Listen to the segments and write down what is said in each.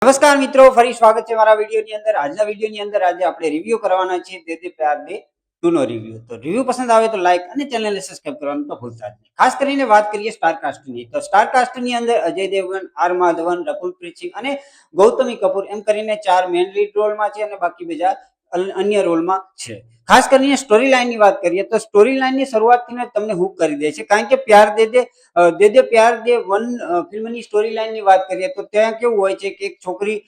નમસ્કાર મિત્રો, ફરી સ્વાગત છે મારા વિડીયોની અંદર. આજના વિડીયોની અંદર આજે આપણે રિવ્યુ કરવાના છે દે દે પ્યાર દે 2 નો રિવ્યુ. તો રિવ્યુ પસંદ આવે તો લાઈક અને ચેનલને સબસ્ક્રાઇબ કરવાનું તો ભૂલતા જ નહીં. ખાસ કરીને વાત કરીએ સ્ટાર કાસ્ટની. તો સ્ટાર કાસ્ટની અંદર અજય દેવગન, આર માધવન, રકુલપ્રીત સિંહ અને ગૌતમી કપૂર એમ કરીને 4 મેઇન લીડ રોલમાં છે અને બાકી બીજા અન્ય રોલમાં છે. ખાસ કરીને સ્ટોરી લાઈનની વાત કરીએ તો સ્ટોરી લાઈનની શરૂઆતથી તમને હુક કરી દે છે. કારણ કે પ્યાર દે દે પ્યાર દે 1 ફિલ્મની સ્ટોરી લાઈનની વાત કરીએ તો ત્યાં કેવું હોય છે કે એક છોકરી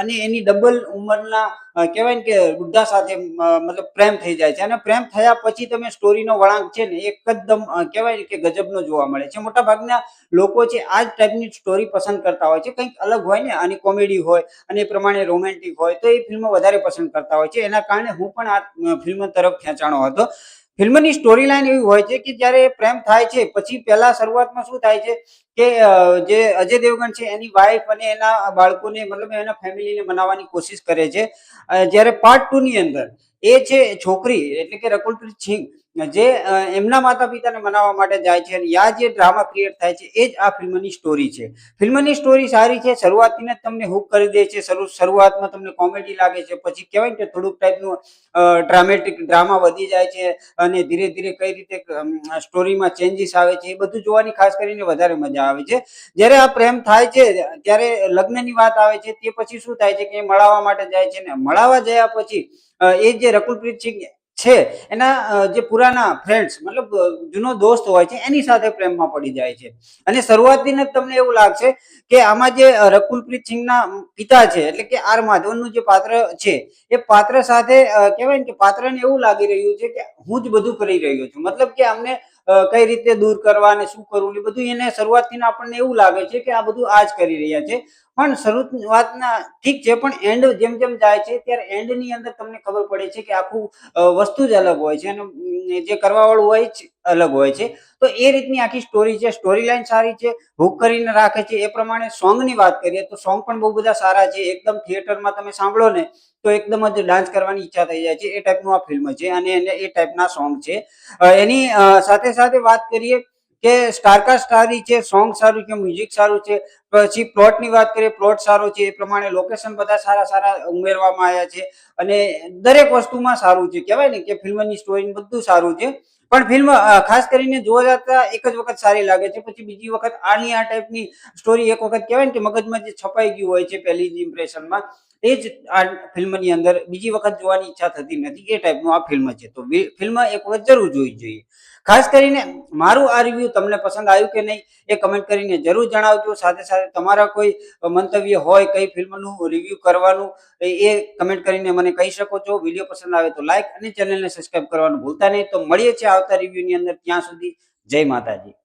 અને એની ડબલ ઉંમરના કહેવાય ને કે બુદ્ધા સાથે મતલબ પ્રેમ થઈ જાય છે અને પ્રેમ થયા પછી તમે સ્ટોરીનો વળાંક છે ને એકદમ કહેવાય ને કે ગજબનો જોવા મળે છે. મોટા ભાગના લોકો છે આ જ ટાઈપની સ્ટોરી પસંદ કરતા હોય છે. કંઈક અલગ હોય ને, આની કોમેડી હોય અને એ પ્રમાણે રોમેન્ટિક હોય તો એ ફિલ્મો વધારે પસંદ કરતા હોય છે. એના કારણે હું પણ આ ફિલ્મ તરફ ખેંચાણો હતો. ફિલ્મની સ્ટોરી લાઈન એવી હોય છે કે જ્યારે પ્રેમ થાય છે પછી પહેલા શરૂઆતમાં શું થાય છે કે જે અજય દેવગન છે એની વાઈફ અને એના બાળકોને મતલબ એના ફેમિલીને મનાવવાની કોશિશ કરે છે. જ્યારે પાર્ટ 2 ની અંદર એ છે છોકરી એટલે કે રકુલપ્રીત સિંહ જે એમના માતા પિતાને મનાવવા માટે જાય છે અને આ જે ડ્રામા ક્રિએટ થાય છે એ જ આ ફિલ્મની સ્ટોરી છે. ફિલ્મની સ્ટોરી સારી છે. શરૂઆતથી જ તમને હુક કરી દે છે. શરૂઆતમાં તમને કોમેડી લાગે છે, પછી કહેવાય કે થોડુંક ટાઈપનું ડ્રામેટિક ડ્રામા વધી જાય છે અને ધીરે ધીરે કઈ રીતે સ્ટોરીમાં ચેન્જીસ આવે છે એ બધું જોવાની ખાસ કરીને વધારે મજા આવે છે. જ્યારે આ પ્રેમ થાય છે ત્યારે લગ્નની વાત આવે છે તે પછી શું થાય છે કે મળાવવા માટે જાય છે ને મળાવવા ગયા પછી એ જે રકુલપ્રીત સિંહ છે એના જે પુરાના ફ્રેન્ડ્સ મતલબ જૂનો દોસ્ત હોય છે એની સાથે પ્રેમમાં પડી જાય છે. અને શરૂઆતથી જ તમને એવું લાગશે કે આમાં જે રકુલપ્રીત સિંહના પિતા છે એટલે કે આર માધવનનું જે પાત્ર છે એ પાત્ર સાથે કહેવાય ને કે પાત્રને એવું લાગી રહ્યું છે કે હું જ બધું કરી રહ્યો છું. મતલબ કે અમને કઈ રીતે દૂર કરવા અને શું કરવું એ બધું એને શરૂઆતથી આપણને એવું લાગે છે કે આ બધું આ જ કરી રહ્યા છે. પણ શરૂઆતના ઠીક છે, પણ એન્ડ જેમ જેમ જાય છે ત્યારે એન્ડની અંદર તમને ખબર પડે છે કે આખું વસ્તુ જ અલગ હોય છે અને જે કરવાવાળું હોય જ અલગ હોય છે. તો એ રીતની આખી સ્ટોરી છે. સ્ટોરી લાઈન સારી છે, હુક કરીને રાખે છે. એ પ્રમાણે સોંગની વાત કરીએ તો સોંગ પણ બહુ બધા સારા છે. એકદમ થિયેટરમાં તમે સાંભળો ને તો એકદમ જ ડાન્સ કરવાની ઈચ્છા થઈ જાય છે એ ટાઈપનું આ ફિલ્મ છે અને એ ટાઈપના સોંગ છે. એની સાથે સાથે વાત કરીએ કે સ્ટારકાસ્ટ સારી છે, સોંગ સારું છે, મ્યુઝિક સારું છે. પછી પ્લોટની વાત કરીએ, પ્લોટ સારો છે. એ પ્રમાણે લોકેશન બધા સારા સારા ઉમેરવામાં આવ્યા છે અને દરેક વસ્તુમાં સારું છે. કહેવાય ને કે ફિલ્મની સ્ટોરી બધું સારું છે. પણ ફિલ્મ ખાસ કરીને જોવા જતા એક જ વખત સારી લાગે છે. પછી બીજી વખત આની આ ટાઈપની સ્ટોરી એક વખત કહેવાય ને કે મગજમાં જે છપાઈ ગયું હોય છે પહેલી જ ઇમ્પ્રેશનમાં એ જ આ ફિલ્મની અંદર બીજી વખત જોવાની ઈચ્છા થતી નથી. એ ટાઈપનું આ ફિલ્મ છે. તો ફિલ્મ એક વખત જરૂર જોવી જોઈએ. ખાસ કરીને મારું આ રિવ્યુ તમને પસંદ આવ્યું કે નહીં એ કમેન્ટ કરીને જરૂર જણાવજો. સાથે સાથે તમારા કોઈ મંતવ્ય હોય કઈ ફિલ્મનું રિવ્યુ કરવાનું એ કમેન્ટ કરીને મને કહી શકો છો. વિડીયો પસંદ આવે તો લાઈક અને ચેનલને સબસ્ક્રાઇબ કરવાનું ભૂલતા નહીં. તો મળીએ છીએ આવતા રિવ્યુની અંદર. ત્યાં સુધી જય માતાજી.